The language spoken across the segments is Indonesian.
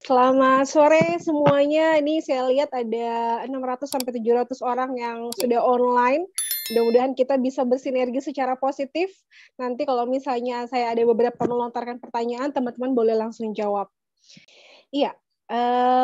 Selamat sore semuanya. Ini saya lihat ada 600 sampai 700 orang yang sudah online. Mudah-mudahan kita bisa bersinergi secara positif. Nanti kalau misalnya saya ada beberapa melontarkan pertanyaan, teman-teman boleh langsung jawab. Iya,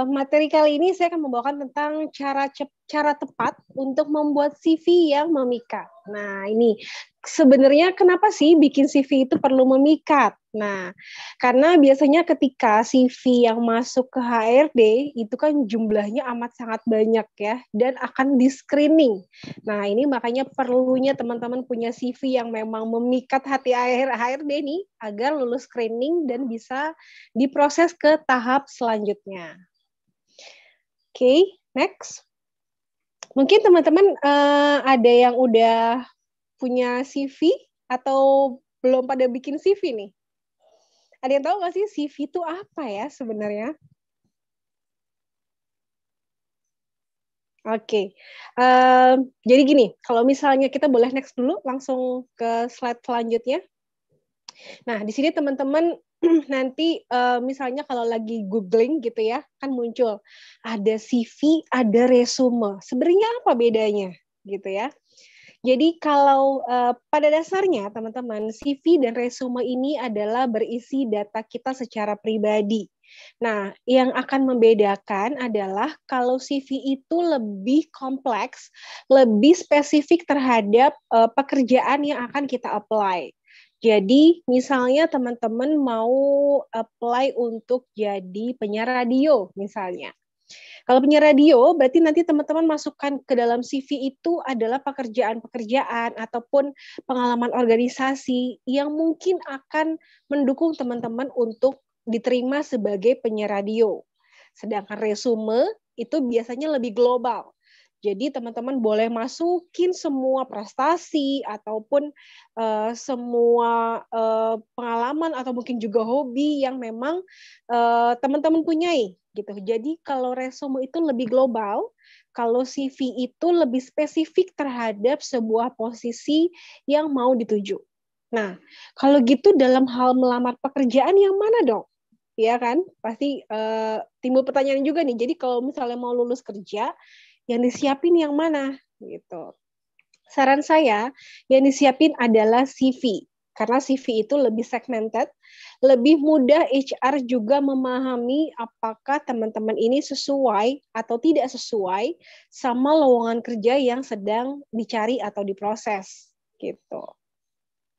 materi kali ini saya akan membawakan tentang cara tepat untuk membuat CV yang memikat. Nah, ini sebenarnya kenapa sih bikin CV itu perlu memikat? Nah, karena biasanya ketika CV yang masuk ke HRD itu kan jumlahnya amat sangat banyak ya, dan akan di-screening. Nah, ini makanya perlunya teman-teman punya CV yang memang memikat hati HRD nih, agar lulus screening dan bisa diproses ke tahap selanjutnya. Oke, next. Mungkin teman-teman ada yang udah punya CV atau belum pada bikin CV nih? Ada yang tahu nggak sih CV itu apa ya sebenarnya? Oke, jadi gini, kalau misalnya kita boleh next dulu, langsung ke slide selanjutnya. Nah, di sini teman-teman nanti misalnya kalau lagi googling gitu ya, kan muncul ada CV, ada resume. Sebenarnya apa bedanya gitu ya? Jadi kalau pada dasarnya teman-teman, CV dan resume ini adalah berisi data kita secara pribadi. Nah, yang akan membedakan adalah kalau CV itu lebih kompleks, lebih spesifik terhadap pekerjaan yang akan kita apply. Jadi, misalnya teman-teman mau apply untuk jadi penyiar radio misalnya. Kalau penyiar radio, berarti nanti teman-teman masukkan ke dalam CV itu adalah pekerjaan-pekerjaan ataupun pengalaman organisasi yang mungkin akan mendukung teman-teman untuk diterima sebagai penyiar radio. Sedangkan resume itu biasanya lebih global. Jadi teman-teman boleh masukin semua prestasi ataupun semua pengalaman atau mungkin juga hobi yang memang teman-teman punyai gitu. Jadi kalau resume itu lebih global, kalau CV itu lebih spesifik terhadap sebuah posisi yang mau dituju. Nah, kalau gitu dalam hal melamar pekerjaan yang mana dong? Ya kan? Pasti timbul pertanyaan juga nih. Jadi kalau misalnya mau lulus kerja, yang disiapin yang mana gitu. Saran saya yang disiapin adalah CV karena CV itu lebih segmented, lebih mudah HR juga memahami apakah teman-teman ini sesuai atau tidak sesuai sama lowongan kerja yang sedang dicari atau diproses gitu.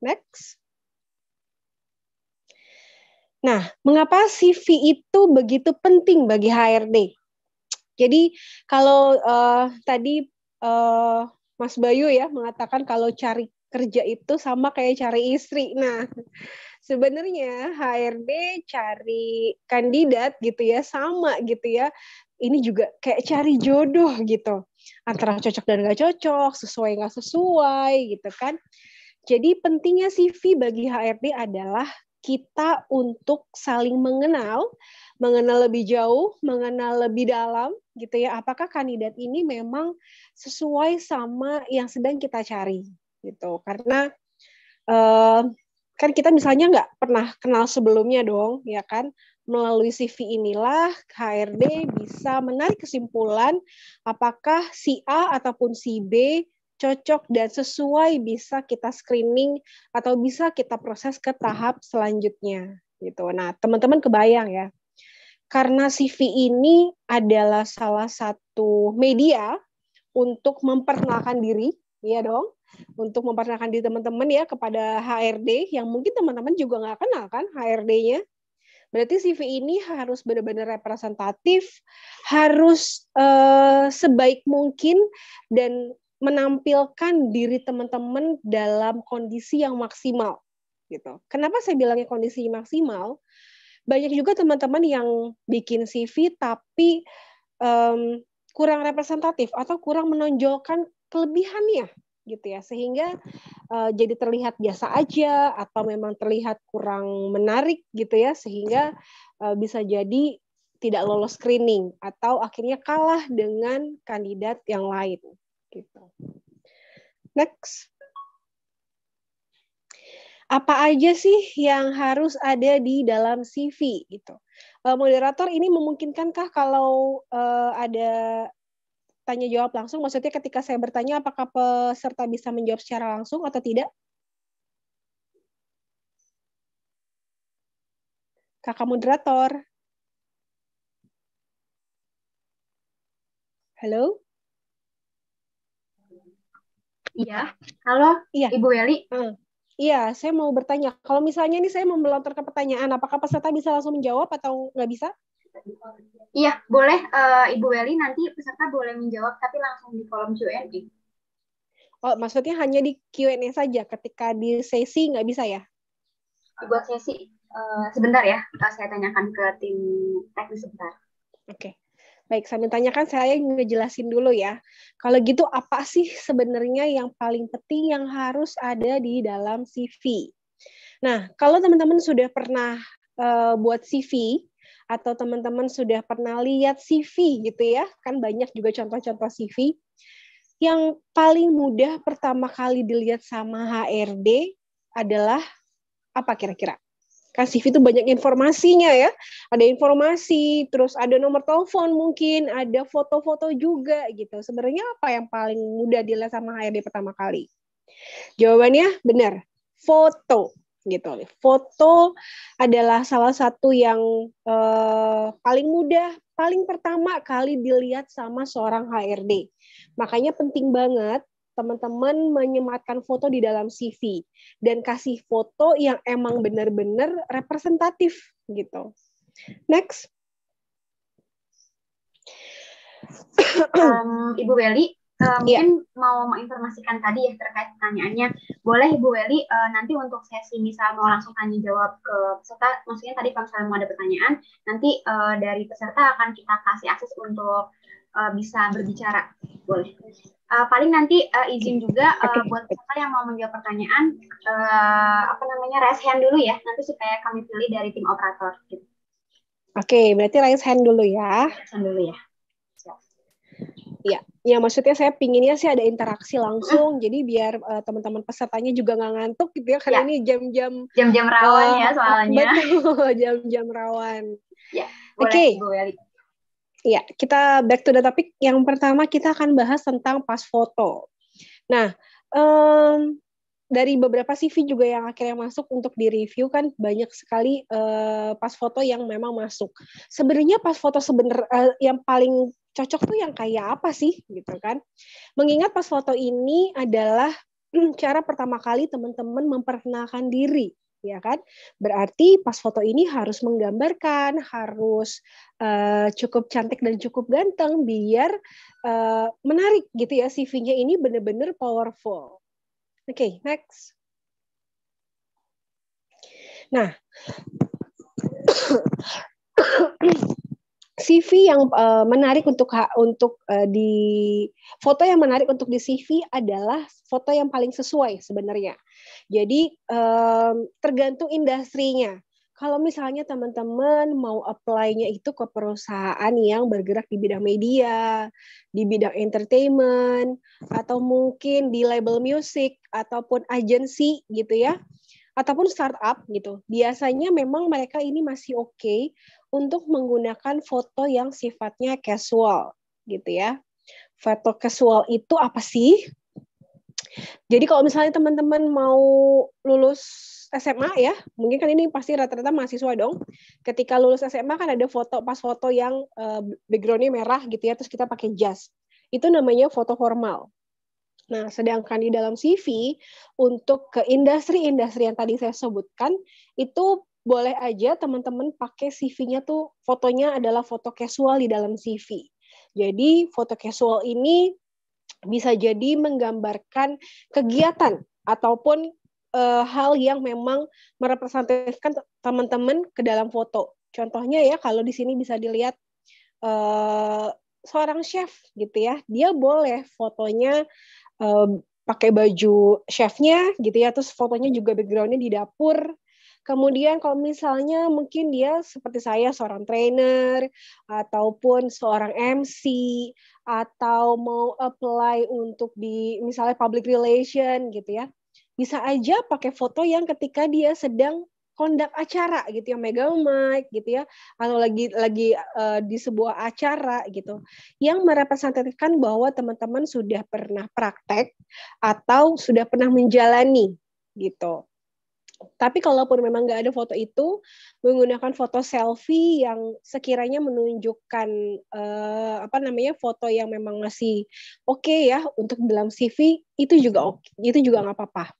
Next. Nah, mengapa CV itu begitu penting bagi HRD? Jadi kalau tadi Mas Bayu ya mengatakan kalau cari kerja itu sama kayak cari istri. Nah, sebenarnya HRD cari kandidat gitu ya sama gitu ya. Ini juga kayak cari jodoh gitu. Antara cocok dan nggak cocok, sesuai nggak sesuai gitu kan. Jadi pentingnya CV bagi HRD adalah kita untuk saling mengenal lebih jauh, mengenal lebih dalam, gitu ya. Apakah kandidat ini memang sesuai sama yang sedang kita cari, gitu. Karena kan kita misalnya nggak pernah kenal sebelumnya dong, ya kan? Melalui CV inilah HRD bisa menarik kesimpulan apakah si A ataupun si B cocok dan sesuai bisa kita screening atau bisa kita proses ke tahap selanjutnya gitu. Nah, teman-teman kebayang ya. Karena CV ini adalah salah satu media untuk memperkenalkan diri, ya dong, untuk memperkenalkan diri teman-teman ya kepada HRD yang mungkin teman-teman juga nggak kenal kan HRD-nya. Berarti CV ini harus benar-benar representatif, harus sebaik mungkin dan menampilkan diri teman-teman dalam kondisi yang maksimal gitu. Kenapa saya bilangnya kondisi maksimal? Banyak juga teman-teman yang bikin CV tapi kurang representatif atau kurang menonjolkan kelebihannya gitu ya, sehingga jadi terlihat biasa aja atau memang terlihat kurang menarik gitu ya, sehingga bisa jadi tidak lolos screening atau akhirnya kalah dengan kandidat yang lain gitu. Next. Apa aja sih yang harus ada di dalam CV gitu. Moderator ini memungkinkankah kalau ada tanya jawab langsung? Maksudnya ketika saya bertanya apakah peserta bisa menjawab secara langsung atau tidak? Kakak moderator. Halo? Iya, halo Iya. Ibu Weli. Iya, saya mau bertanya. Kalau misalnya ini saya mau melontarkan pertanyaan, apakah peserta bisa langsung menjawab atau nggak bisa? Iya, boleh Ibu Weli nanti peserta boleh menjawab tapi langsung di kolom Q&A. Oh, maksudnya hanya di Q&A saja, ketika di sesi nggak bisa ya? Buat sesi sebentar ya, saya tanyakan ke tim teknis sebentar. Oke. Baik, sambil tanyakan saya ngejelasin dulu ya. Kalau gitu apa sih sebenarnya yang paling penting yang harus ada di dalam CV? Nah, kalau teman-teman sudah pernah buat CV atau teman-teman sudah pernah lihat CV gitu ya, kan banyak juga contoh-contoh CV. Yang paling mudah pertama kali dilihat sama HRD adalah apa kira-kira? Kan CV itu banyak informasinya ya. Ada informasi, terus ada nomor telepon mungkin, ada foto-foto juga gitu. Sebenarnya apa yang paling mudah dilihat sama HRD pertama kali? Jawabannya benar, foto gitu. Foto adalah salah satu yang paling mudah, paling pertama kali dilihat sama seorang HRD. Makanya penting banget teman-teman menyematkan foto di dalam CV dan kasih foto yang emang benar-benar representatif gitu. Next. Ibu Weli, Iya. mungkin mau menginformasikan tadi ya terkait pertanyaannya. Boleh Ibu Weli nanti untuk sesi misal mau langsung tanya jawab ke peserta, maksudnya tadi kalau misalnya mau ada pertanyaan, nanti dari peserta akan kita kasih akses untuk bisa berbicara. Boleh. Paling nanti izin juga buat peserta yang mau menjawab pertanyaan, apa namanya, raise hand dulu ya, nanti supaya kami pilih dari tim operator. Gitu. Oke, berarti raise hand dulu ya. Raise hand dulu ya. Ya, maksudnya saya pinginnya sih ada interaksi langsung, jadi biar teman-teman pesertanya juga nggak ngantuk gitu ya, karena ini jam-jam rawan ya soalnya. Betul, jam-jam rawan. Ya, boleh Oke. Ibu Weli. Ya, kita back to the topic. Yang pertama kita akan bahas tentang pas foto. Nah, dari beberapa CV juga yang akhirnya masuk untuk direview kan banyak sekali pas foto yang memang masuk. Sebenarnya pas foto yang paling cocok tuh yang kayak apa sih gitu kan? Mengingat pas foto ini adalah cara pertama kali teman-teman memperkenalkan diri, ya kan? Berarti pas foto ini harus menggambarkan, harus cukup cantik dan cukup ganteng biar menarik gitu ya, CV-nya ini benar-benar powerful. Oke, next. Nah, CV yang menarik untuk di foto yang menarik untuk di CV adalah foto yang paling sesuai sebenarnya. Jadi tergantung industrinya. Kalau misalnya teman-teman mau apply-nya itu ke perusahaan yang bergerak di bidang media, di bidang entertainment, atau mungkin di label musik ataupun agensi gitu ya, ataupun startup gitu. Biasanya memang mereka ini masih oke untuk menggunakan foto yang sifatnya casual gitu ya. Foto casual itu apa sih? Jadi kalau misalnya teman-teman mau lulus SMA ya, mungkin kan ini pasti rata-rata mahasiswa dong. Ketika lulus SMA kan ada foto pas foto yang background-nya merah gitu ya, terus kita pakai jas. Itu namanya foto formal. Nah, sedangkan di dalam CV untuk ke industri-industri yang tadi saya sebutkan itu boleh aja teman-teman pakai CV-nya tuh fotonya adalah foto casual di dalam CV. Jadi foto casual ini bisa jadi menggambarkan kegiatan ataupun hal yang memang merepresentasikan teman-teman ke dalam foto. Contohnya ya kalau di sini bisa dilihat seorang chef gitu ya, dia boleh fotonya pakai baju chefnya gitu ya, terus fotonya juga backgroundnya di dapur. Kemudian kalau misalnya mungkin dia seperti saya seorang trainer ataupun seorang MC atau mau apply untuk di misalnya public relation gitu ya. Bisa aja pakai foto yang ketika dia sedang kondak acara gitu, yang megang mic gitu ya, atau lagi di sebuah acara gitu, yang merepresentasikan bahwa teman-teman sudah pernah praktek atau sudah pernah menjalani gitu. Tapi kalaupun memang nggak ada foto itu, menggunakan foto selfie yang sekiranya menunjukkan foto yang memang masih oke ya untuk dalam CV, itu juga oke, itu juga nggak apa-apa.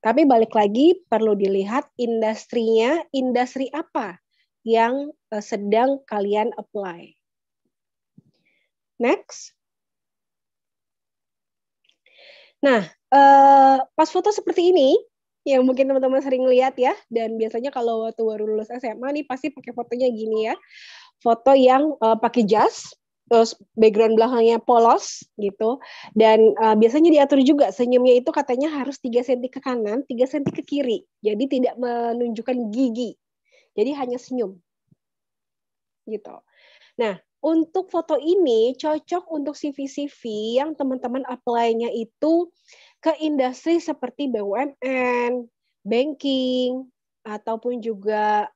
Tapi balik lagi perlu dilihat industrinya, industri apa yang sedang kalian apply. Next. Nah, pas foto seperti ini, yang mungkin teman-teman sering lihat ya, dan biasanya kalau waktu baru lulus SMA nih pasti pakai fotonya gini ya, foto yang pakai jas, terus background belakangnya polos gitu, dan biasanya diatur juga senyumnya itu katanya harus 3 cm ke kanan, 3 cm ke kiri, jadi tidak menunjukkan gigi, jadi hanya senyum gitu. Nah, untuk foto ini cocok untuk CV-CV yang teman-teman apply-nya itu ke industri seperti BUMN, banking, ataupun juga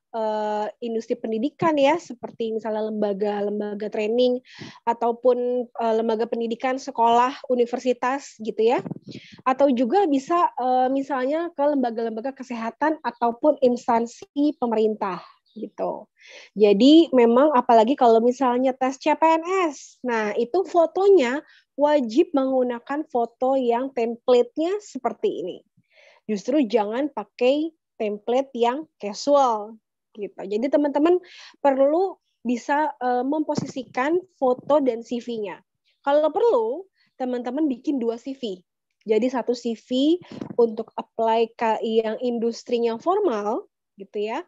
industri pendidikan ya, seperti misalnya lembaga-lembaga training, ataupun lembaga pendidikan, sekolah, universitas gitu ya. Atau juga bisa misalnya ke lembaga-lembaga kesehatan ataupun instansi pemerintah gitu. Jadi memang apalagi kalau misalnya tes CPNS, nah itu fotonya wajib menggunakan foto yang template-nya seperti ini. Justru jangan pakai template yang casual gitu. Jadi teman-teman perlu bisa memposisikan foto dan CV-nya. Kalau perlu, teman-teman bikin 2 CV. Jadi satu CV untuk apply ke yang industrinya formal gitu ya,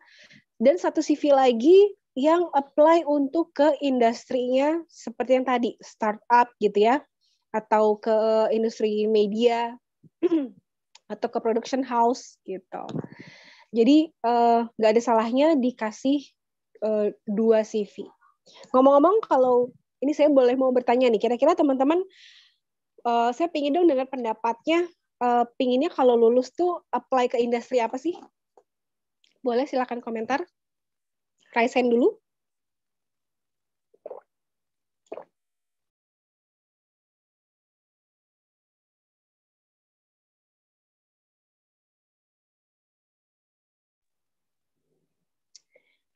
dan satu CV lagi yang apply untuk ke industrinya seperti yang tadi, startup gitu ya, atau ke industri media, atau ke production house gitu. Jadi nggak ada salahnya dikasih 2 CV. Ngomong-ngomong, kalau ini saya boleh mau bertanya nih, kira-kira teman-teman, saya pingin dong dengar pendapatnya, pinginnya kalau lulus tuh apply ke industri apa sih? Boleh silakan komentar. Raisen dulu.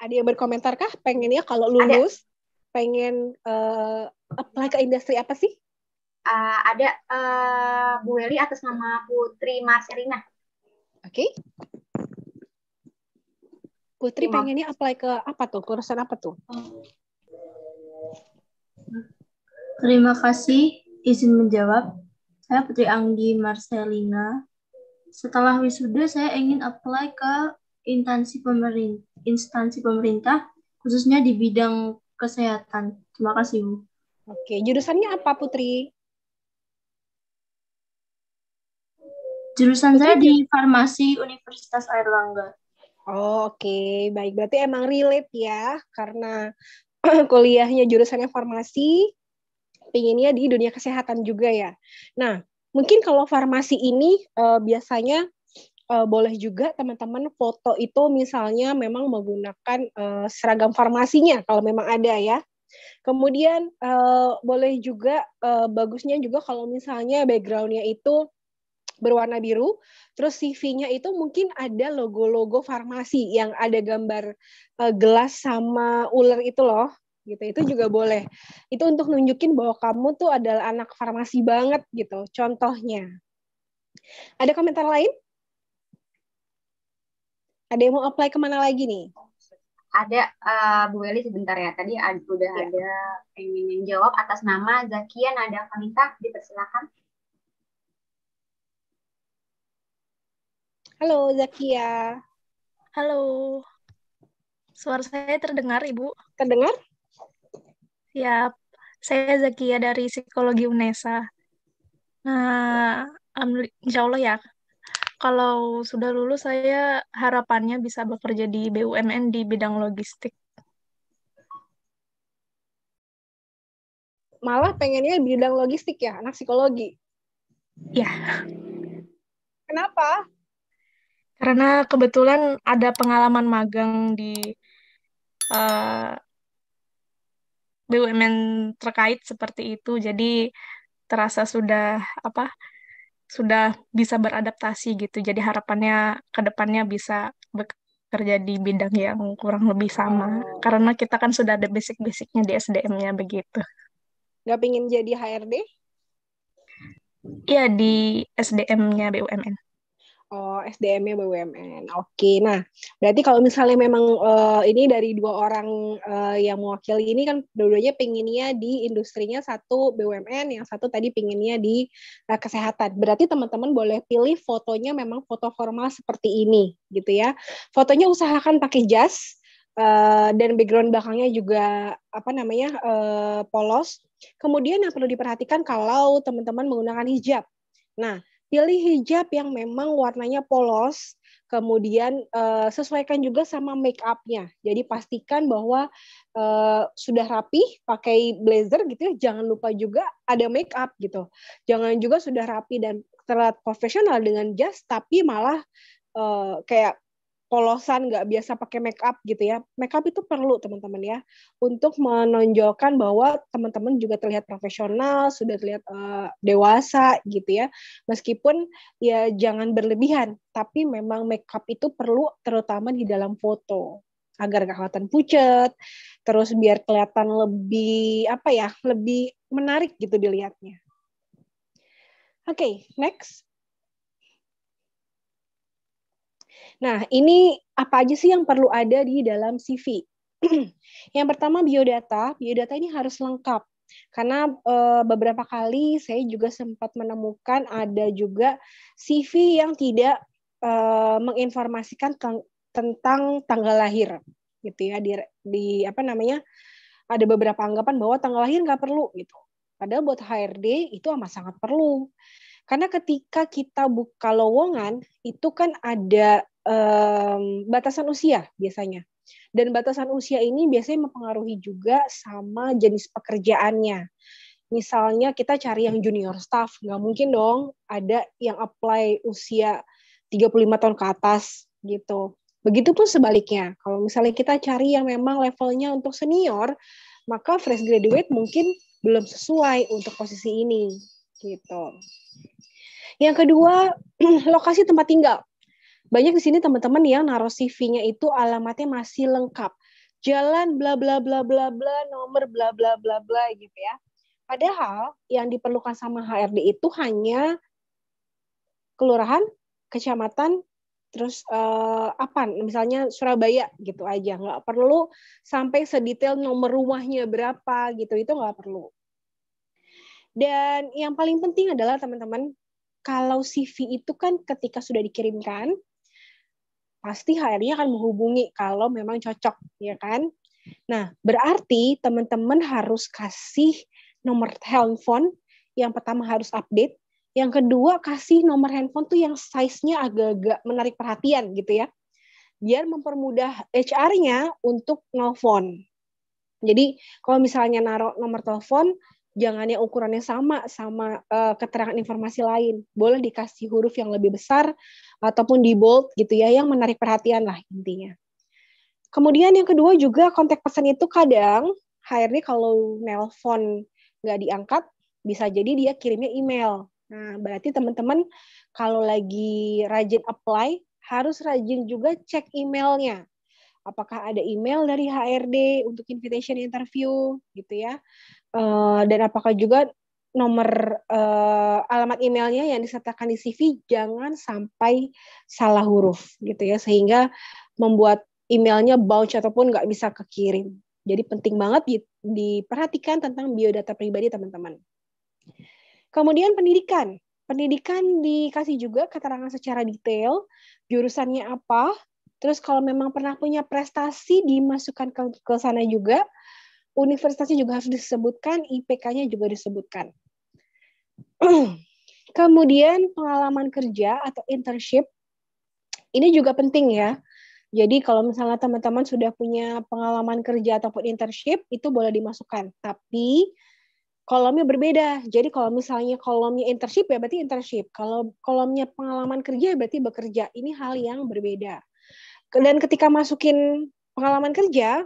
Ada yang berkomentar kah? Pengennya kalau lulus, pengen apply ke industri apa sih? Ada Bu Weli atas nama Putri Marcelina. Oke. Putri pengennya apply ke apa tuh? Jurusan apa tuh? Terima kasih, izin menjawab. Saya Putri Anggi Marcelina. Setelah wisuda, saya ingin apply ke instansi pemerintah, khususnya di bidang kesehatan. Terima kasih, Bu. Oke, jurusannya apa, Putri? Jurusan Putri, saya di Farmasi Universitas Airlangga. Oh, oke. Baik, berarti emang relate ya, karena kuliahnya jurusannya farmasi, pinginnya di dunia kesehatan juga ya. Nah, mungkin kalau farmasi ini biasanya boleh juga teman-teman foto itu misalnya memang menggunakan seragam farmasinya kalau memang ada ya. Kemudian boleh juga bagusnya juga kalau misalnya background-nya itu berwarna biru, terus CV-nya itu mungkin ada logo-logo farmasi yang ada gambar gelas sama ular itu loh, gitu. Itu juga boleh. Itu untuk nunjukin bahwa kamu tuh adalah anak farmasi banget gitu. Contohnya. Ada komentar lain? Ada yang mau apply kemana lagi nih? Ada Bu Weli sebentar ya. Tadi udah ya. Ada yang jawab atas nama Zakia Nada Vanita. Dipersilakan. Halo Zakia. Halo. Suara saya terdengar, Ibu? Terdengar? Siap. Saya Zakia dari Psikologi UNESA. Nah, insya Allah ya, kalau sudah lulus saya harapannya bisa bekerja di BUMN di bidang logistik. Malah pengennya bidang logistik ya, anak psikologi? Ya. Kenapa? Karena kebetulan ada pengalaman magang di eh, BUMN terkait seperti itu, jadi terasa sudah sudah bisa beradaptasi gitu. Jadi harapannya ke depannya bisa bekerja di bidang yang kurang lebih sama. Oh, Karena kita kan sudah ada basic-basicnya di SDM-nya begitu. nggak pengen jadi HRD? Iya, di SDM-nya BUMN. Oh, SDM-nya BUMN. Oke, nah berarti kalau misalnya memang ini dari dua orang yang mewakili ini kan dua-duanya pengennya di industrinya, satu BUMN, yang satu tadi pengennya di kesehatan. Berarti teman-teman boleh pilih fotonya memang foto formal seperti ini, gitu ya. Fotonya usahakan pakai jas dan background belakangnya juga polos. Kemudian yang perlu diperhatikan kalau teman-teman menggunakan hijab. Nah, pilih hijab yang memang warnanya polos, kemudian sesuaikan juga sama make up-nya. Jadi pastikan bahwa sudah rapi, pakai blazer gitu ya, jangan lupa juga ada make up gitu. Jangan juga sudah rapi dan terlihat profesional dengan jas, tapi malah kayak polosan, nggak biasa pakai make up gitu ya. Make up itu perlu teman-teman ya, untuk menonjolkan bahwa teman-teman juga terlihat profesional, sudah terlihat dewasa gitu ya. Meskipun ya jangan berlebihan, tapi memang make up itu perlu terutama di dalam foto agar gak kelihatan pucet, terus biar kelihatan lebih lebih menarik gitu dilihatnya. Oke, next. Nah, ini apa aja sih yang perlu ada di dalam CV? Yang pertama biodata. Biodata ini harus lengkap. Karena beberapa kali saya juga sempat menemukan ada juga CV yang tidak menginformasikan tentang tanggal lahir, gitu ya. Ada beberapa anggapan bahwa tanggal lahir nggak perlu gitu. Padahal buat HRD itu amat sangat perlu. Karena ketika kita buka lowongan itu kan ada batasan usia biasanya. Dan batasan usia ini biasanya mempengaruhi juga sama jenis pekerjaannya. Misalnya kita cari yang junior staff, nggak mungkin dong ada yang apply usia 35 tahun ke atas gitu. Begitupun sebaliknya, kalau misalnya kita cari yang memang levelnya untuk senior, maka fresh graduate mungkin belum sesuai untuk posisi ini gitu. Yang kedua, lokasi tempat tinggal. Banyak di sini teman-teman yang naruh CV-nya itu alamatnya masih lengkap. Jalan bla bla bla bla bla, nomor bla bla bla bla gitu ya. Padahal yang diperlukan sama HRD itu hanya kelurahan, kecamatan, terus misalnya Surabaya gitu aja. Nggak perlu sampai sedetail nomor rumahnya berapa gitu, itu nggak perlu. Dan yang paling penting adalah teman-teman, kalau CV itu kan ketika sudah dikirimkan, pasti HR-nya akan menghubungi kalau memang cocok, ya kan? Nah, berarti teman-teman harus kasih nomor handphone. Yang pertama harus update. Yang kedua, kasih nomor handphone tuh yang size-nya agak-agak menarik perhatian gitu ya. Biar mempermudah HR-nya untuk nelfon. Jadi, kalau misalnya naruh nomor telepon, jangan yang ukurannya sama keterangan informasi lain. Boleh dikasih huruf yang lebih besar ataupun di bold gitu ya, yang menarik perhatian lah intinya. Kemudian yang kedua juga kontak pesan itu kadang HRD kalau nelpon nggak diangkat, bisa jadi dia kirimnya email. Nah, berarti teman-teman kalau lagi rajin apply, harus rajin juga cek emailnya. Apakah ada email dari HRD untuk invitation interview gitu ya. Dan apakah juga nomor alamat emailnya yang disertakan di CV jangan sampai salah huruf gitu ya, sehingga membuat emailnya bounce ataupun nggak bisa kekirim. Jadi penting banget diperhatikan tentang biodata pribadi teman-teman. Kemudian pendidikan. Pendidikan dikasih juga keterangan secara detail, jurusannya apa, terus kalau memang pernah punya prestasi dimasukkan ke sana juga. Universitasnya juga harus disebutkan, IPK-nya juga disebutkan. Kemudian pengalaman kerja atau internship, ini juga penting ya. Jadi kalau misalnya teman-teman sudah punya pengalaman kerja ataupun internship, itu boleh dimasukkan. Tapi kolomnya berbeda. Jadi kalau misalnya kolomnya internship ya berarti internship. Kalau kolomnya pengalaman kerja ya berarti bekerja. Ini hal yang berbeda. Dan ketika masukin pengalaman kerja,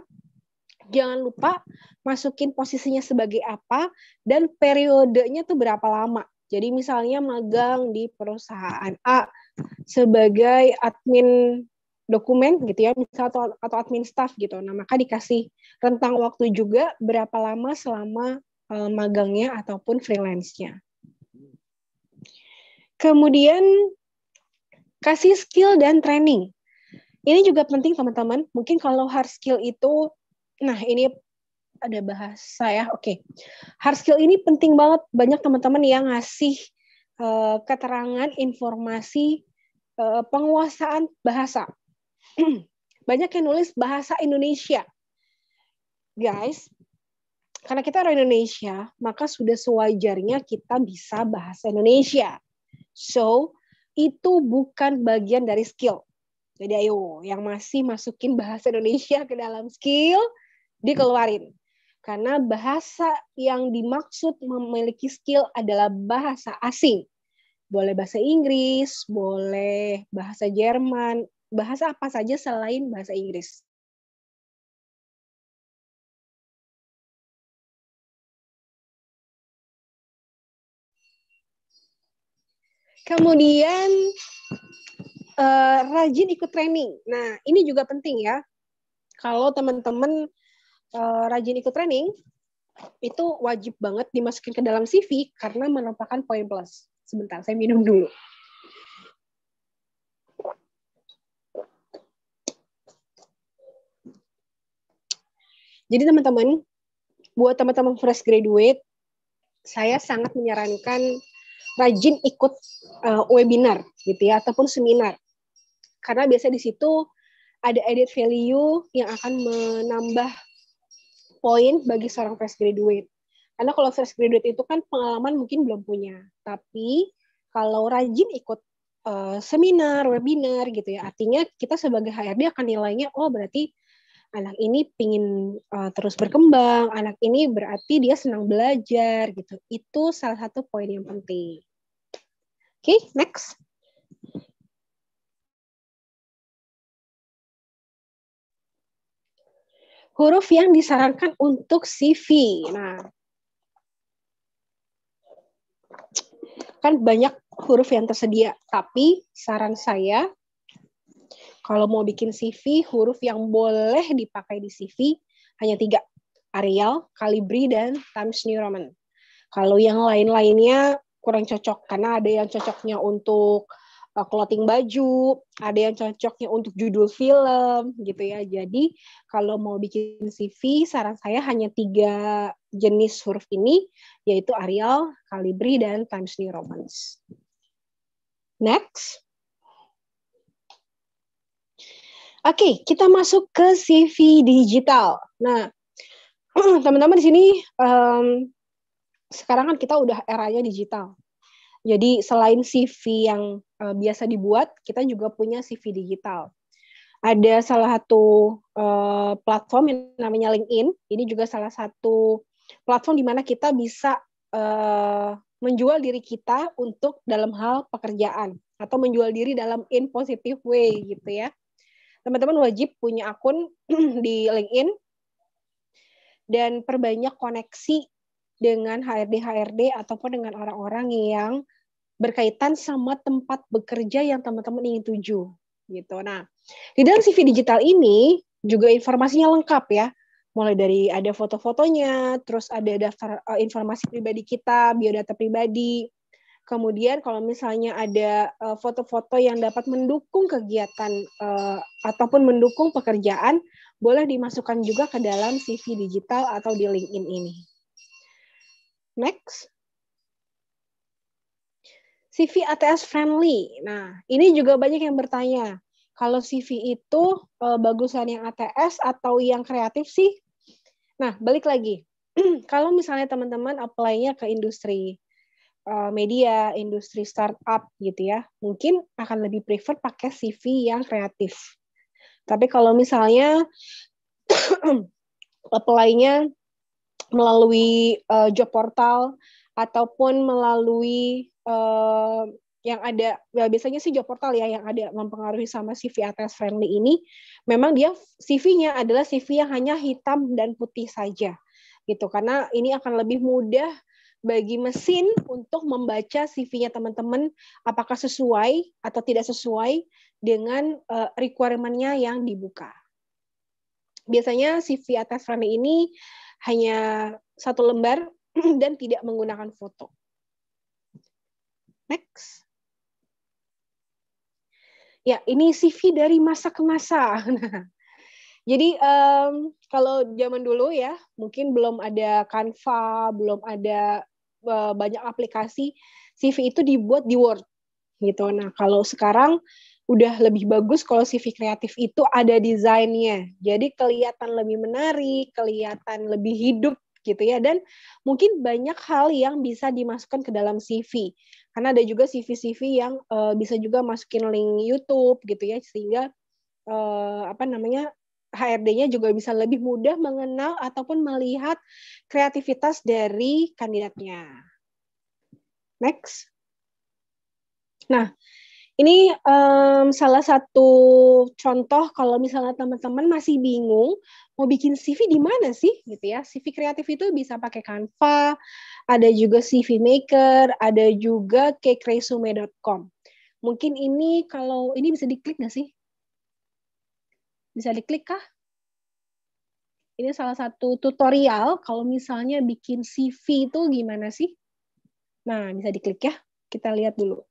jangan lupa masukin posisinya sebagai apa dan periodenya tuh berapa lama. Jadi misalnya magang di perusahaan A sebagai admin dokumen gitu ya, misalnya atau admin staff gitu. Nah, maka dikasih rentang waktu juga berapa lama selama magangnya ataupun freelance-nya. Kemudian kasih skill dan training. Ini juga penting teman-teman. Mungkin kalau hard skill itu, nah ini ada bahasa ya, oke. Hard skill ini penting banget. Banyak teman-teman yang ngasih keterangan, informasi, penguasaan bahasa. Banyak yang nulis bahasa Indonesia. Guys, karena kita orang Indonesia, maka sudah sewajarnya kita bisa bahasa Indonesia. So, itu bukan bagian dari skill. Jadi ayo, yang masih masukin bahasa Indonesia ke dalam skill, dikeluarin. Karena bahasa yang dimaksud memiliki skill adalah bahasa asing. Boleh bahasa Inggris, boleh bahasa Jerman, bahasa apa saja selain bahasa Inggris. Kemudian rajin ikut training. Nah, ini juga penting ya. Kalau teman-teman rajin ikut training, itu wajib banget dimasukin ke dalam CV karena merupakan poin plus. Sebentar, saya minum dulu. Jadi teman-teman, buat teman-teman fresh graduate, saya sangat menyarankan rajin ikut webinar gitu ya, ataupun seminar. Karena biasa di situ ada added value yang akan menambah poin bagi seorang fresh graduate. Karena kalau fresh graduate itu kan pengalaman mungkin belum punya. Tapi kalau rajin ikut seminar, webinar gitu ya, artinya kita sebagai HRD akan nilainya, oh berarti anak ini pingin terus berkembang, anak ini berarti dia senang belajar gitu. Itu salah satu poin yang penting. Oke, next. Huruf yang disarankan untuk CV. Nah, kan banyak huruf yang tersedia, tapi saran saya kalau mau bikin CV, huruf yang boleh dipakai di CV hanya 3. Arial, Calibri, dan Times New Roman. Kalau yang lain-lainnya kurang cocok, karena ada yang cocoknya untuk clothing baju, ada yang cocoknya untuk judul film, gitu ya. Jadi kalau mau bikin CV, saran saya hanya 3 jenis huruf ini, yaitu Arial, Calibri, dan Times New Roman. Next. Oke, kita masuk ke CV digital. Nah, teman-teman di sini sekarang kan kita udah eranya digital. Jadi selain CV yang biasa dibuat, kita juga punya CV digital. Ada salah satu platform yang namanya LinkedIn. Ini juga salah satu platform di mana kita bisa menjual diri kita untuk dalam hal pekerjaan atau menjual diri dalam in positive way gitu ya. Teman-teman wajib punya akun di LinkedIn dan perbanyak koneksi dengan HRD-HRD ataupun dengan orang-orang yang berkaitan sama tempat bekerja yang teman-teman ingin tuju gitu. Nah, di dalam CV digital ini juga informasinya lengkap ya. Mulai dari ada foto-fotonya, terus ada daftar informasi pribadi kita, biodata pribadi. Kemudian kalau misalnya ada foto-foto yang dapat mendukung kegiatan ataupun mendukung pekerjaan, boleh dimasukkan juga ke dalam CV digital atau di LinkedIn ini. Next. CV ATS friendly. Nah, ini juga banyak yang bertanya, kalau CV itu bagusan yang ATS atau yang kreatif sih? Nah, balik lagi. Kalau misalnya teman-teman apply-nya ke industri media, industri startup gitu ya, mungkin akan lebih prefer pakai CV yang kreatif. Tapi kalau misalnya apply-nya melalui job portal ataupun melalui yang ada, ya biasanya sih job portal ya yang ada mempengaruhi sama CV ATS friendly ini, memang dia CV-nya adalah CV yang hanya hitam dan putih saja, gitu. Karena ini akan lebih mudah bagi mesin untuk membaca CV-nya teman-teman apakah sesuai atau tidak sesuai dengan requirement-nya yang dibuka. Biasanya CV ATS friendly ini hanya 1 lembar dan tidak menggunakan foto. Next. Ya, ini CV dari masa ke masa. Jadi kalau zaman dulu ya, mungkin belum ada Canva, belum ada banyak aplikasi, CV itu dibuat di Word gitu. Nah, kalau sekarang udah lebih bagus kalau CV kreatif itu ada desainnya. Jadi kelihatan lebih menarik, kelihatan lebih hidup gitu ya. Dan mungkin banyak hal yang bisa dimasukkan ke dalam CV. Karena ada juga CV-CV yang bisa juga masukin link YouTube gitu ya, sehingga HRD-nya juga bisa lebih mudah mengenal ataupun melihat kreativitas dari kandidatnya. Next. Nah, ini salah satu contoh kalau misalnya teman-teman masih bingung mau bikin CV di mana sih gitu ya. CV kreatif itu bisa pakai Canva, ada juga CV Maker, ada juga cakeresume.com. Mungkin ini kalau ini bisa diklik nggak sih? Bisa diklik kah? Ini salah satu tutorial kalau misalnya bikin CV itu gimana sih? Nah, bisa diklik ya. Kita lihat dulu.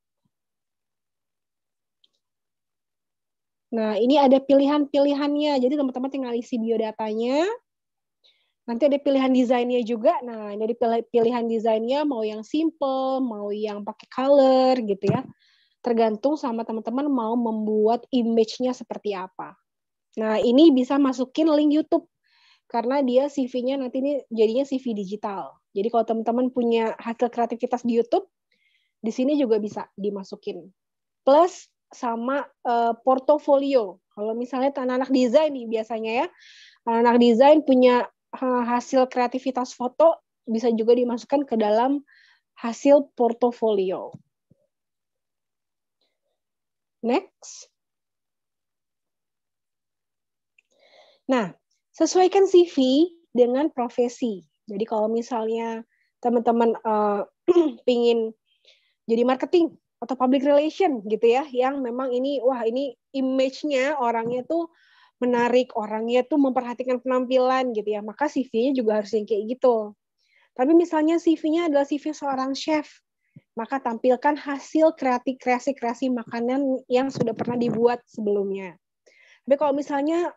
Nah, ini ada pilihan-pilihannya. Jadi teman-teman tinggal isi biodatanya. Nanti ada pilihan desainnya juga. Nah, dari pilihan desainnya mau yang simple, mau yang pakai color gitu ya. Tergantung sama teman-teman mau membuat image-nya seperti apa. Nah, ini bisa masukin link YouTube. Karena dia CV-nya nanti ini jadinya CV digital. Jadi kalau teman-teman punya hasil kreativitas di YouTube, di sini juga bisa dimasukin. Plus sama portofolio. Kalau misalnya anak-anak desain nih biasanya ya, anak desain punya hasil kreativitas foto bisa juga dimasukkan ke dalam hasil portofolio. Next. Nah, sesuaikan CV dengan profesi. Jadi kalau misalnya teman-teman pingin jadi marketing atau public relation gitu ya, yang memang ini image-nya orangnya tuh menarik, orangnya tuh memperhatikan penampilan gitu ya, maka CV-nya juga harus yang kayak gitu. Tapi misalnya CV-nya adalah CV seorang chef, maka tampilkan hasil kreasi makanan yang sudah pernah dibuat sebelumnya. Tapi kalau misalnya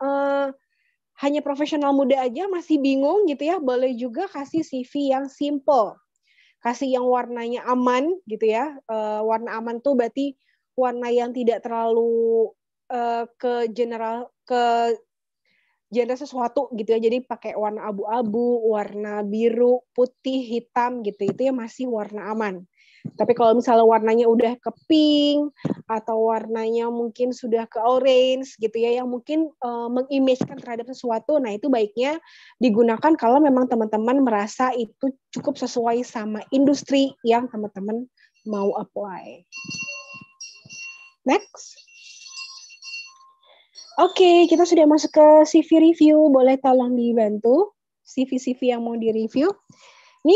hanya profesional muda aja masih bingung gitu ya, boleh juga kasih CV yang simple. Kasih yang warnanya aman gitu ya. Warna aman tuh berarti warna yang tidak terlalu ke genre sesuatu gitu ya. Jadi pakai warna abu-abu, warna biru, putih, hitam gitu. Itu ya masih warna aman. Tapi kalau misalnya warnanya udah ke pink atau warnanya mungkin sudah ke orange gitu ya, yang mungkin mengimagekan terhadap sesuatu, nah itu baiknya digunakan kalau memang teman-teman merasa itu cukup sesuai sama industri yang teman-teman mau apply. Next. Oke, kita sudah masuk ke CV review. Boleh tolong dibantu CV-CV yang mau di-review. Ini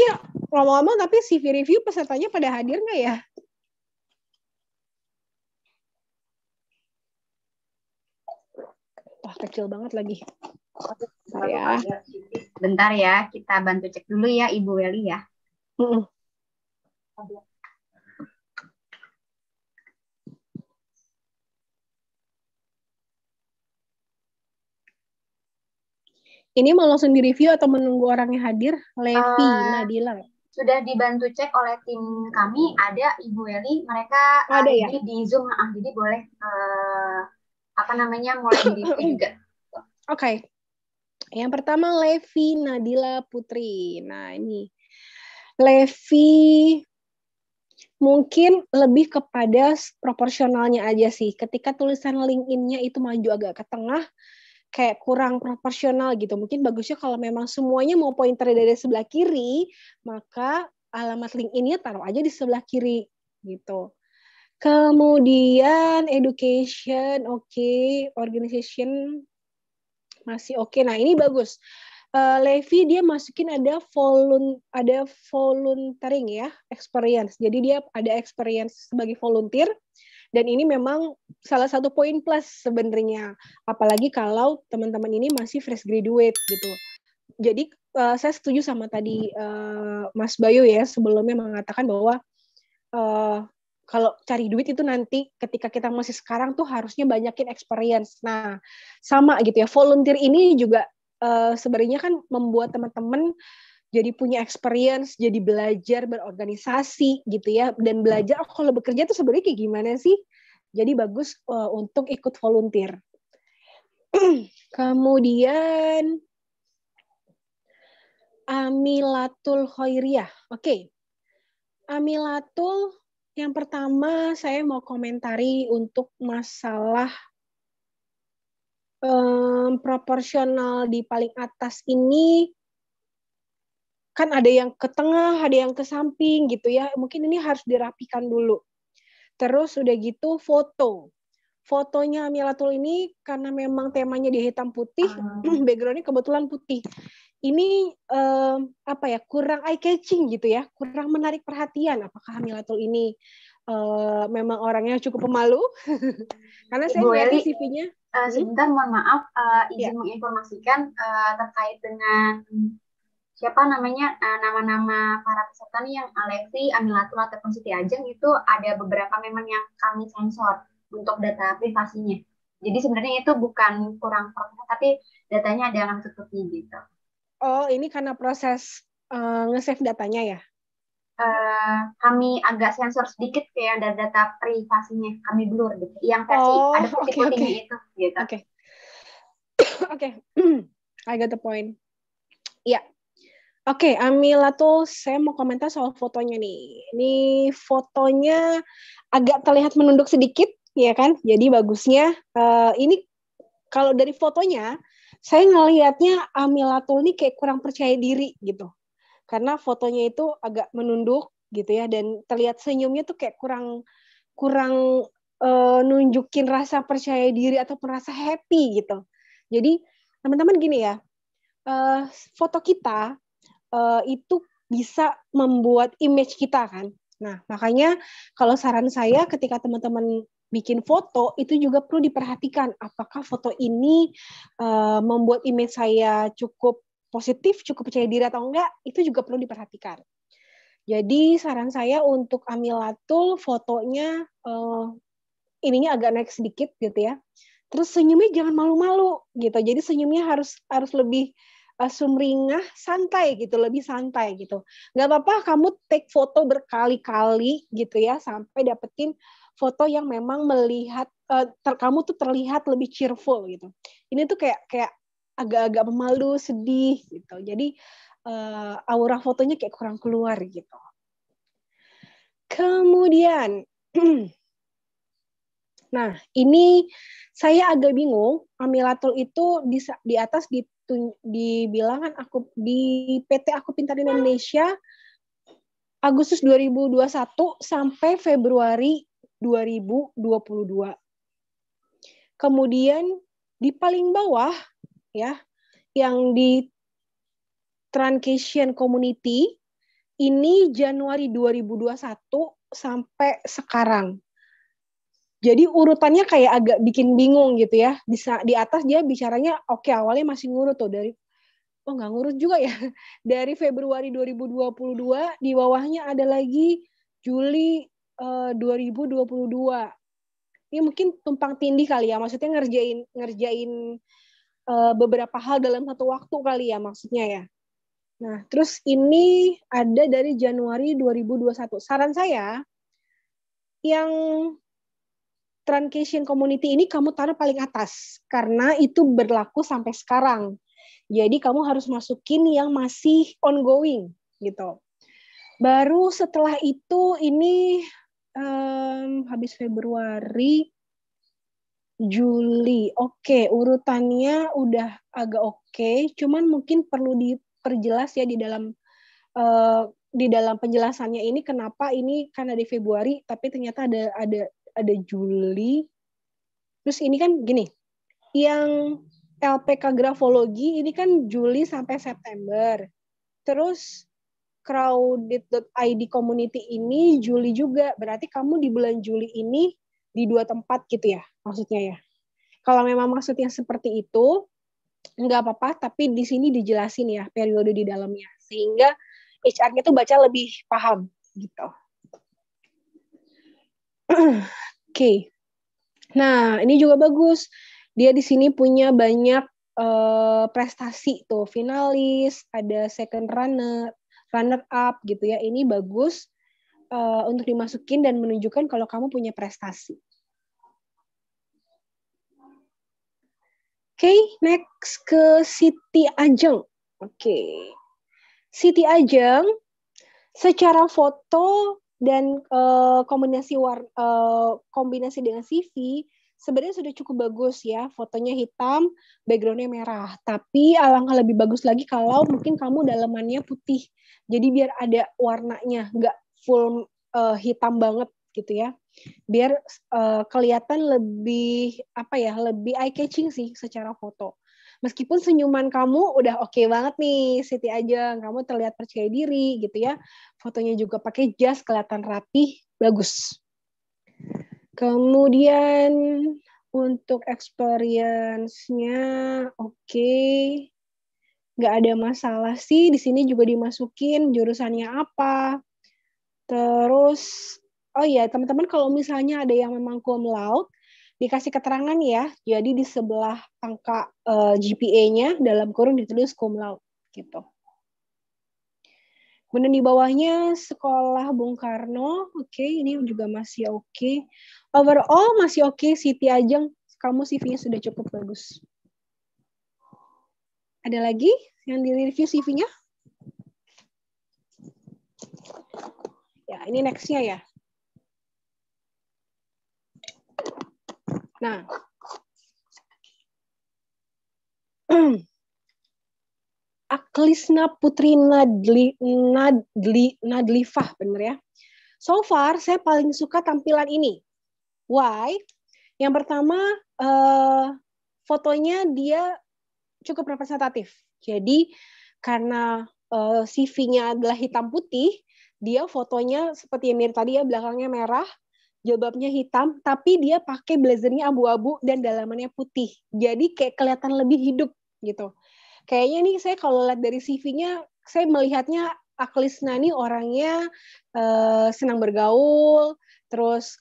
ngomong-ngomong, tapi CV review pesertanya pada hadir nggak ya? Wah, kecil banget lagi. Bentar ya, kita bantu cek dulu ya Ibu Weli ya. Ini mau langsung di-review atau menunggu orangnya hadir? Levi, Nadila. Sudah dibantu cek oleh tim kami, ada Ibu Weli, mereka ada ya? di Zoom, jadi boleh mulai di-review juga. Oke. Yang pertama Levi Nadila Putri. Nah, ini Levi mungkin lebih kepada proporsionalnya aja sih. Ketika tulisan LinkedIn-nya itu maju agak ke tengah, kayak kurang proporsional gitu. Mungkin bagusnya kalau memang semuanya mau pointer dari sebelah kiri, maka alamat LinkedIn-nya taruh aja di sebelah kiri gitu. Kemudian education, oke, organization masih oke. Nah, ini bagus. Levi dia masukin ada volunteering ya, experience. Jadi dia ada experience sebagai volunteer. Dan ini memang salah satu poin plus sebenarnya. Apalagi kalau teman-teman ini masih fresh graduate gitu. Jadi saya setuju sama tadi Mas Bayu ya sebelumnya mengatakan bahwa kalau cari duit itu nanti ketika kita masih sekarang tuh harusnya banyakin experience. Nah, sama gitu ya. Volunteer ini juga sebenarnya kan membuat teman-teman jadi punya experience, jadi belajar berorganisasi gitu ya, dan belajar kalau bekerja tuh sebenarnya kayak gimana sih. Jadi bagus untuk ikut volunteer. Kemudian Amilatul Khairiyah. Oke. Amilatul yang pertama saya mau komentari untuk masalah proporsional di paling atas ini kan ada yang ke tengah, ada yang ke samping gitu ya. Mungkin ini harus dirapikan dulu. Terus udah gitu foto. Fotonya Amilatul ini karena memang temanya di hitam putih, backgroundnya kebetulan putih. Ini apa ya, kurang eye catching gitu ya, kurang menarik perhatian. Apakah Amilatul ini memang orangnya cukup pemalu? Karena saya Ibu ngeliatnya Eli, CV-nya. sebentar mohon maaf, Ya. izin menginformasikan terkait dengan siapa namanya nama-nama para peserta nih yang Levi, Amilatul ataupun Siti Ajeng itu ada beberapa memang yang kami sensor untuk data privasinya. Jadi sebenarnya itu bukan kurang profesional, tapi datanya ada yang tutupi gitu. Oh, ini karena proses nge-save datanya ya? Kami agak sensor sedikit kayak ada data privasinya, kami blur gitu. Yang versi ada putih-putihnya itu gitu. Oke. Oke. I got the point. Ya. Oke, Amilatul, saya mau komentar soal fotonya nih. Ini fotonya agak terlihat menunduk sedikit, ya kan? Jadi bagusnya ini kalau dari fotonya, saya ngelihatnya Amilatul ini kayak kurang percaya diri gitu. Karena fotonya itu agak menunduk gitu ya, dan terlihat senyumnya tuh kayak kurang nunjukin rasa percaya diri atau merasa happy gitu. Jadi teman-teman gini ya, foto kita itu bisa membuat image kita kan. Nah, makanya kalau saran saya ketika teman-teman bikin foto itu juga perlu diperhatikan apakah foto ini membuat image saya cukup positif, cukup percaya diri atau enggak, itu juga perlu diperhatikan. Jadi saran saya untuk Amilatul fotonya ininya agak naik sedikit gitu ya. Terus senyumnya jangan malu-malu gitu. Jadi senyumnya harus lebih sumringah, santai gitu, lebih santai gitu. Nggak apa-apa kamu take foto berkali-kali gitu ya sampai dapetin foto yang memang melihat kamu tuh terlihat lebih cheerful gitu. Ini tuh kayak agak-agak memalu, sedih gitu. Jadi aura fotonya kayak kurang keluar gitu. Kemudian nah, ini saya agak bingung. Amilatul itu di atas dibilang kan di PT Aku Pintar Indonesia Agustus 2021 sampai Februari 2022. Kemudian di paling bawah ya, yang di Truncation Community ini Januari 2021 sampai sekarang. Jadi urutannya kayak agak bikin bingung gitu ya. Di atas dia bicaranya oke, awalnya masih ngurut tuh dari nggak ngurut juga ya. Dari Februari 2022 di bawahnya ada lagi Juli 2022. Ini mungkin tumpang tindih kali ya. Maksudnya ngerjain beberapa hal dalam satu waktu kali ya maksudnya ya. Nah, terus ini ada dari Januari 2021. Saran saya yang Truncation Community ini kamu taruh paling atas karena itu berlaku sampai sekarang. Jadi kamu harus masukin yang masih ongoing gitu. Baru setelah itu ini habis Februari Juli. Oke, urutannya udah agak oke, cuman mungkin perlu diperjelas ya di dalam penjelasannya ini kenapa ini karena di Februari tapi ternyata ada Juli. Terus ini kan gini, yang LPK grafologi ini kan Juli sampai September. Terus crowded.id community ini Juli juga. Berarti kamu di bulan Juli ini di 2 tempat gitu ya maksudnya ya. Kalau memang maksudnya seperti itu, nggak apa-apa, tapi di sini dijelasin ya periode di dalamnya. Sehingga HR-nya tuh baca lebih paham gitu. Oke. Nah, ini juga bagus. Dia di sini punya banyak prestasi tuh, finalis, ada second runner up gitu ya. Ini bagus untuk dimasukin dan menunjukkan kalau kamu punya prestasi. Oke, next ke Siti Ajeng. Oke. Siti Ajeng secara foto dan kombinasi dengan CV sebenarnya sudah cukup bagus ya. Fotonya hitam, background-nya merah. Tapi alangkah lebih bagus lagi kalau mungkin kamu dalamannya putih. Jadi biar ada warnanya, nggak full hitam banget gitu ya. Biar kelihatan lebih lebih eye catching sih secara foto. Meskipun senyuman kamu udah oke banget nih, Siti Ajeng, kamu terlihat percaya diri gitu ya. Fotonya juga pakai jas, kelihatan rapih, bagus. Kemudian untuk experience-nya oke. Nggak ada masalah sih, di sini juga dimasukin jurusannya apa. Terus oh ya, teman-teman kalau misalnya ada yang memang cum laude, dikasih keterangan ya. Jadi di sebelah angka GPA-nya dalam kurung ditulis cum laude gitu. Kemudian di bawahnya sekolah Bung Karno. Oke, ini juga masih oke. Overall masih oke, Siti Ajeng. Kamu CV-nya sudah cukup bagus. Ada lagi yang di-review CV-nya? Ya, ini next-nya ya. Nah, Aklisna Putri Nadlifah, bener ya. So far, saya paling suka tampilan ini. Why? Yang pertama, fotonya dia cukup representatif. Jadi, karena CV-nya adalah hitam putih, dia fotonya seperti yang mirip tadi ya, belakangnya merah, jilbabnya hitam, tapi dia pakai blazernya abu-abu dan dalamannya putih. Jadi kayak kelihatan lebih hidup gitu. Kayaknya nih saya kalau lihat dari CV-nya, saya melihatnya Aklisna nih orangnya senang bergaul, terus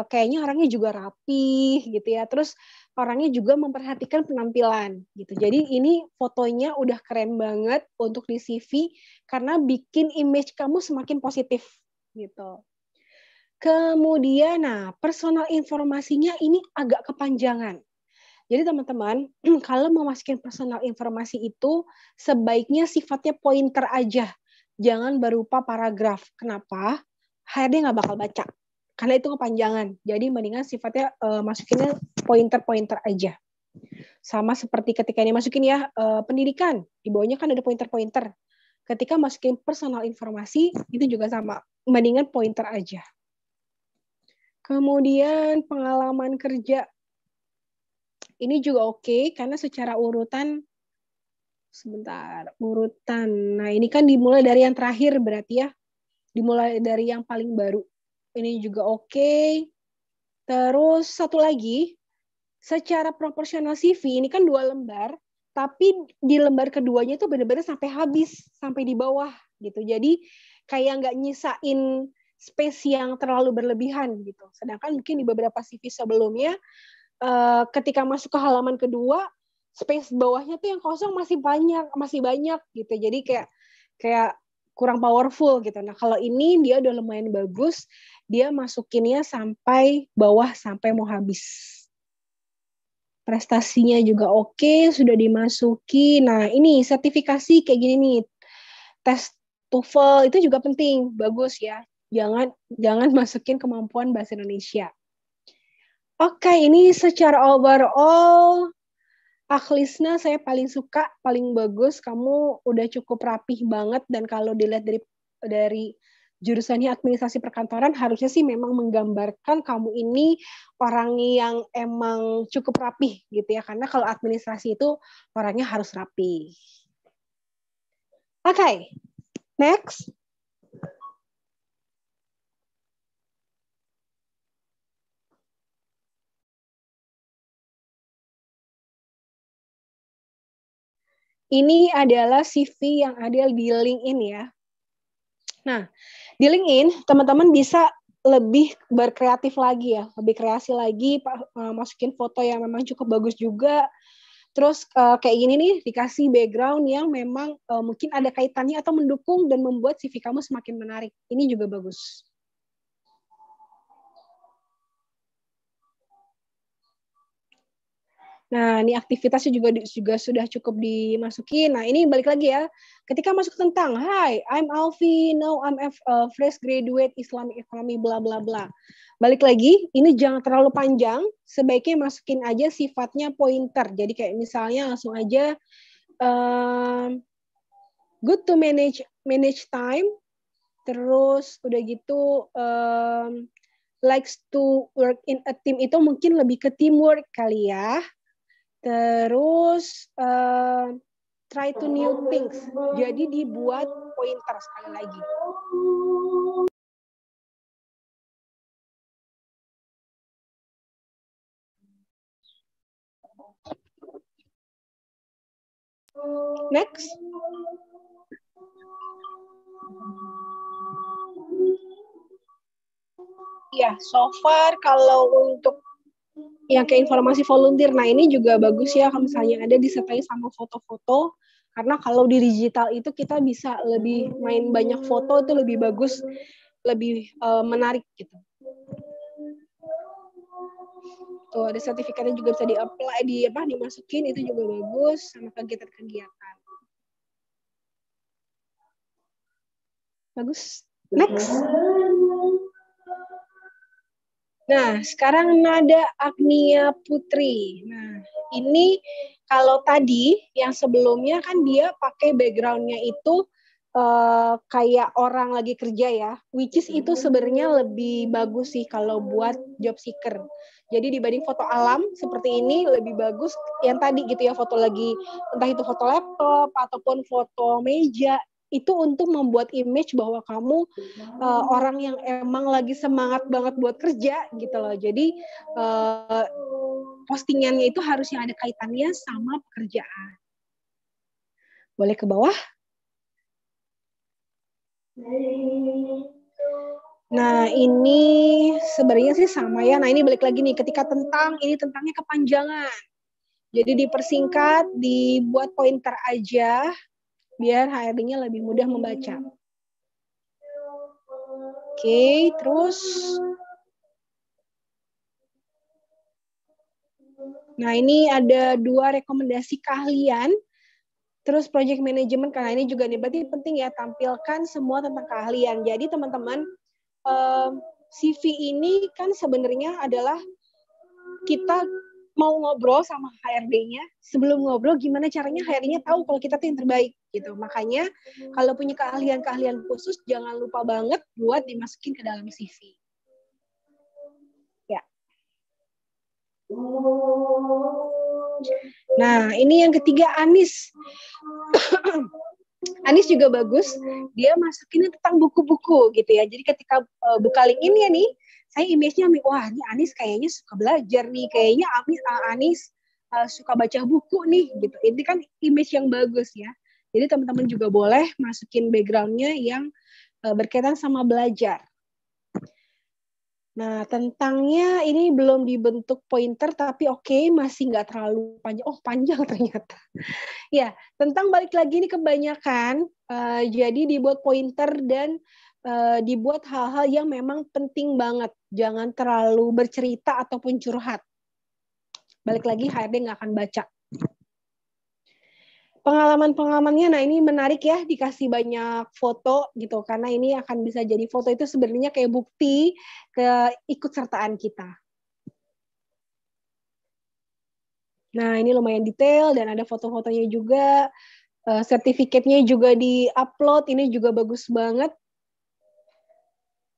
kayaknya orangnya juga rapih gitu ya. Terus orangnya juga memperhatikan penampilan gitu. Jadi ini fotonya udah keren banget untuk di CV karena bikin image kamu semakin positif gitu. Kemudian, nah, personal informasinya ini agak kepanjangan. Jadi teman-teman, kalau mau masukin personal informasi itu sebaiknya sifatnya pointer aja. Jangan berupa paragraf. Kenapa? HRD nggak bakal baca. Karena itu kepanjangan. Jadi mendingan sifatnya masukinnya pointer-pointer aja. Sama seperti ketika ini masukin ya pendidikan. Di bawahnya kan ada pointer-pointer. Ketika masukin personal informasi, itu juga sama. Mendingan pointer aja. Kemudian pengalaman kerja. Ini juga oke, karena secara urutan, Nah, ini kan dimulai dari yang terakhir berarti ya. Dimulai dari yang paling baru. Ini juga oke. Terus satu lagi, secara proporsional CV, ini kan 2 lembar, tapi di lembar keduanya itu benar-benar sampai habis, sampai di bawah gitu. Jadi kayak nggak nyisain space yang terlalu berlebihan gitu. Sedangkan mungkin di beberapa CV sebelumnya ketika masuk ke halaman kedua, space bawahnya tuh yang kosong masih banyak gitu. Jadi kayak kurang powerful gitu. Nah, kalau ini dia udah lumayan bagus, dia masukinnya sampai bawah sampai mau habis. Prestasinya juga oke, sudah dimasuki. Nah, ini sertifikasi kayak gini nih. Tes TOEFL itu juga penting, bagus ya. Jangan masukin kemampuan bahasa Indonesia. Oke, ini secara overall Akhlisna saya paling suka, paling bagus. Kamu udah cukup rapih banget, dan kalau dilihat dari jurusannya administrasi perkantoran, harusnya sih memang menggambarkan kamu ini orang yang emang cukup rapih gitu ya. Karena kalau administrasi itu orangnya harus rapi. Oke, next. Ini adalah CV yang ada di LinkedIn ya. Nah, di LinkedIn teman-teman bisa lebih berkreatif lagi ya, lebih kreasi lagi, masukin foto yang memang cukup bagus juga. Terus kayak gini nih, dikasih background yang memang mungkin ada kaitannya atau mendukung dan membuat CV kamu semakin menarik. Ini juga bagus. Nah, ini aktivitasnya juga sudah cukup dimasukin. Nah, ini balik lagi ya. Ketika masuk tentang, Hi, I'm Alfi, now I'm a fresh graduate Islamic Economy, bla bla bla. Balik lagi, ini jangan terlalu panjang. Sebaiknya masukin aja sifatnya pointer. Jadi kayak misalnya langsung aja good to manage time. Terus udah gitu likes to work in a team, itu mungkin lebih ke teamwork kali ya. Terus try to new things. Jadi dibuat pointer sekali lagi. Next. Ya, so far kalau untuk yang ke informasi volunteer, nah ini juga bagus ya kalau misalnya ada disertai sama foto-foto, karena kalau di digital itu kita bisa lebih main banyak foto, itu lebih bagus, lebih menarik gitu. Tuh ada sertifikatnya juga bisa di-apply, dimasukin, itu juga bagus, sama kegiatan-kegiatan. Bagus. Next. Nah, sekarang Nada Agnia Putri. Nah, ini kalau tadi yang sebelumnya kan dia pakai background-nya itu kayak orang lagi kerja ya, which is itu sebenarnya lebih bagus sih kalau buat job seeker. Jadi dibanding foto alam seperti ini lebih bagus yang tadi gitu ya, foto lagi, entah itu foto laptop ataupun foto meja, itu untuk membuat image bahwa kamu orang yang emang lagi semangat banget buat kerja gitu loh. Jadi postingannya itu harus yang ada kaitannya sama pekerjaan. Boleh ke bawah? Nah, ini sebenarnya sih sama ya. Nah, ini balik lagi nih, ketika tentangnya kepanjangan. Jadi dipersingkat, dibuat pointer aja, biar HRD-nya lebih mudah membaca. Oke, terus. Nah, ini ada 2 rekomendasi keahlian. Terus project management, karena ini juga nih, berarti penting ya, tampilkan semua tentang keahlian. Jadi teman-teman, CV ini kan sebenarnya adalah kita mau ngobrol sama HRD-nya, sebelum ngobrol gimana caranya HRD-nya tahu kalau kita tuh yang terbaik gitu. Makanya kalau punya keahlian-keahlian khusus, jangan lupa banget buat dimasukin ke dalam CV. Ya. Nah, ini yang ketiga, Anis. Anis juga bagus, dia masukin tentang buku-buku gitu ya. Jadi ketika buka LinkedIn-nya nih, saya image-nya, wah ini Anis kayaknya suka belajar nih, kayaknya Anis suka baca buku nih gitu. Ini kan image yang bagus ya. Jadi teman-teman juga boleh masukin background-nya yang berkaitan sama belajar. Nah, tentangnya ini belum dibentuk pointer, tapi oke, masih nggak terlalu panjang. Oh, panjang ternyata. Ya, tentang balik lagi ini kebanyakan, jadi dibuat pointer dan dibuat hal-hal yang memang penting banget. Jangan terlalu bercerita ataupun curhat. Balik lagi, HRD nggak akan baca. Pengalaman-pengalamannya, nah ini menarik ya, dikasih banyak foto gitu, karena ini akan bisa jadi foto itu sebenarnya kayak bukti keikutsertaan kita. Nah, ini lumayan detail dan ada foto-fotonya juga. Sertifikatnya juga di-upload, ini juga bagus banget.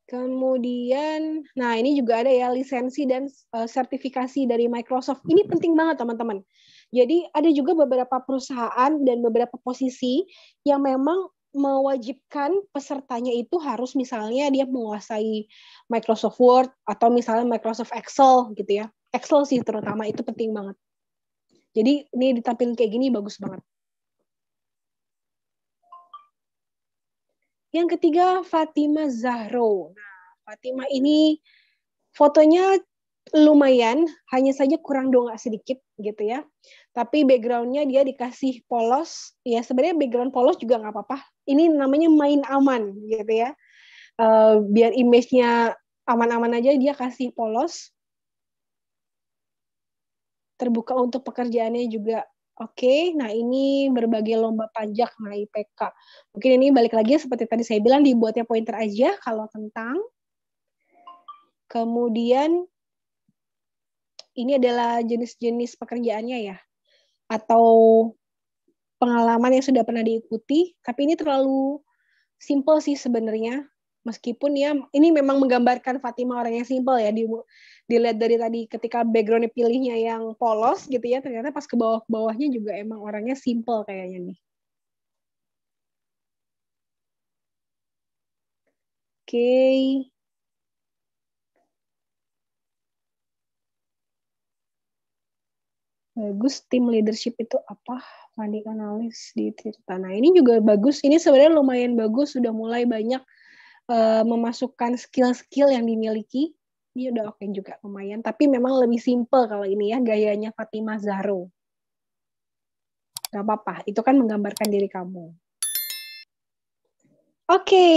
Kemudian, nah ini juga ada ya lisensi dan sertifikasi dari Microsoft. Ini penting banget teman-teman. Jadi ada juga beberapa perusahaan dan beberapa posisi yang memang mewajibkan pesertanya itu harus misalnya dia menguasai Microsoft Word atau misalnya Microsoft Excel gitu ya. Excel sih terutama itu penting banget. Jadi ini ditampilkan kayak gini bagus banget. Yang ketiga, Fatima Zahro. Nah, Fatima ini fotonya lumayan, hanya saja kurang dongak sedikit gitu ya. Tapi background-nya dia dikasih polos. Ya sebenarnya background polos juga nggak apa-apa. Ini namanya main aman gitu ya. Biar image-nya aman-aman aja, dia kasih polos. Terbuka untuk pekerjaannya juga. Oke, nah ini berbagai lomba pajak, nah IPK. Mungkin ini balik lagi seperti tadi saya bilang, dibuatnya pointer aja kalau tentang. Kemudian ini adalah jenis-jenis pekerjaannya ya, atau pengalaman yang sudah pernah diikuti, tapi ini terlalu simple sih sebenarnya. Meskipun ya ini memang menggambarkan Fatima orang yang simple ya, dilihat dari tadi ketika background pilihnya yang polos gitu ya, ternyata pas ke bawah-bawahnya juga emang orangnya simple kayaknya nih. Oke. Bagus, tim leadership itu apa? Funding analis di Tirta. Nah, ini juga bagus. Ini sebenarnya lumayan bagus, sudah mulai banyak memasukkan skill-skill yang dimiliki. Ini udah oke juga, lumayan. Tapi memang lebih simple kalau ini ya, gayanya Fatima Zahro. Gak apa-apa, itu kan menggambarkan diri kamu. Oke.